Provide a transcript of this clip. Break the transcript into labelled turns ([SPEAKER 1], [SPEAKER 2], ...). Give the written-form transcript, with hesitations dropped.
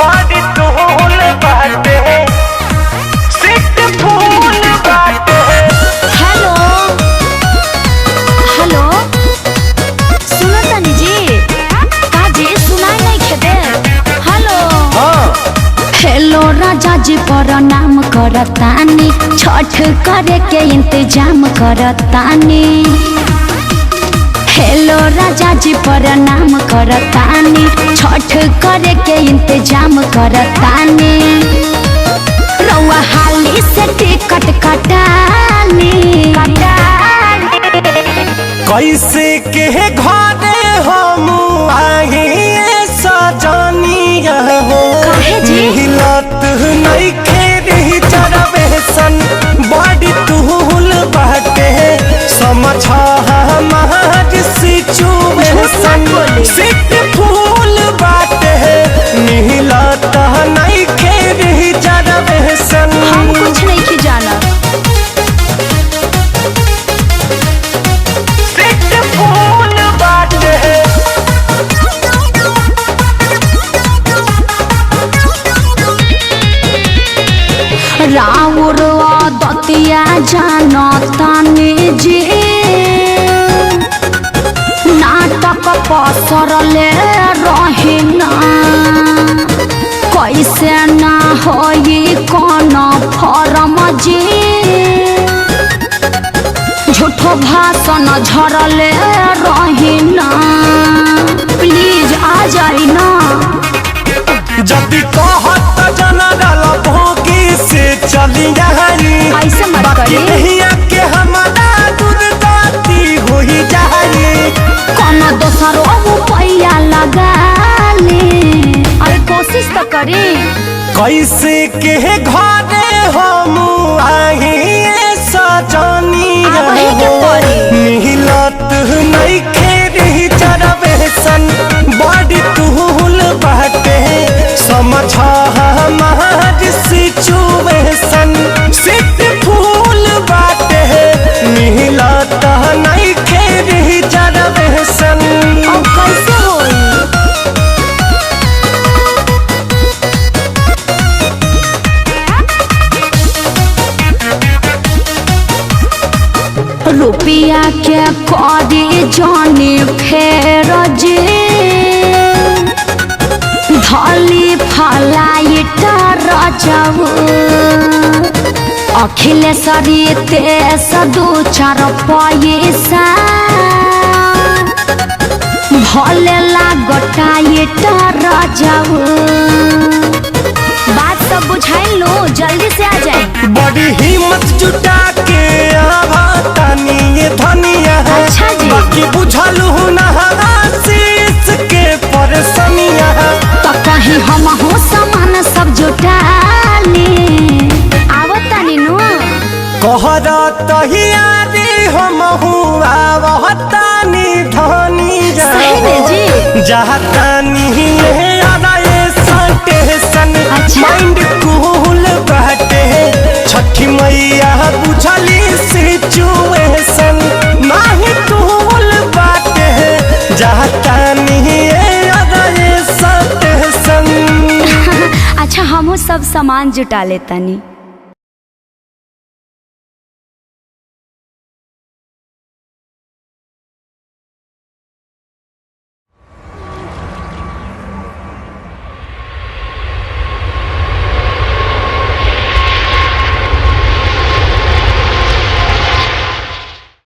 [SPEAKER 1] बड़ी तूल बाटे सिट फूल बाटे।
[SPEAKER 2] हेलो हेलो सुनो तनी जी का जी सुनाई नहीं खेदे। हेलो हेलो राजा जी प्रणाम करतानी छठ करे के इंतजाम करतानी। हेलो राजा जी प्रणाम करतानी छठ करे के इंतजाम करतानी। रउआ हाली से टिकट कटानी
[SPEAKER 1] कैसे के घरे हम आए सजनिया हो मिलत नहीं खेरी जरबेसन बड़ी तूल बाटे समझ हमार सिचुएशन सिट फूल बाटे मिलत नहीं खेरी जरबेसन।
[SPEAKER 2] हम कुछ नहीं की जाना।
[SPEAKER 1] सिट फूल बाटे
[SPEAKER 2] राउर दतिया जानतानी जी नाटक पसरले रहिना कैसे ना होई कौन फरम जी झूठो भाषण झरले रहिना प्लीज आ जाई ना।
[SPEAKER 1] जदि कहत जनरल भोगी से चली जाई
[SPEAKER 2] ऐसे मत करी
[SPEAKER 1] के हमारा दुर्गति हो जाई
[SPEAKER 2] कौन दोसरो रुपया लगा ले। अरे कोशिश तो करी।
[SPEAKER 1] कैसे के घरे हम आई सजनिया हो मिलत नहीं खेरी जरबेसन बड़ी तूल बाटे समझ हमार सिचुएशन सिट फूल बाटे मिलत नहीं खेरी जरबेसन।
[SPEAKER 2] अब कैसे होई रुपया के करी जानी फेर जे धली फलाइट रजऊ अखिलेश्वरी तेस दू चार पैसा भले लागटाइट रजऊ। बात सब बुझाई लो जल्दी से आ जाए।
[SPEAKER 1] बड़ी हिम्मत जुटा के आवतानी ये धनिया है।
[SPEAKER 2] अच्छा जी
[SPEAKER 1] बाकी बुझलू ना आशीष के परेशानिया
[SPEAKER 2] तो कहीं हम हो सामान सब जुटाली आवतानी नु
[SPEAKER 1] कहरा तहियारी हम हुआ आवतानी धनिया
[SPEAKER 2] सही में जी
[SPEAKER 1] जहतानी स्टेशन माइंड कूल बाटे छठी मैया बुझली सिचुएशन नाही कूल बाटे जहतानी स्टेशन।
[SPEAKER 2] अच्छा हम सब सामान जुटा लेतानी।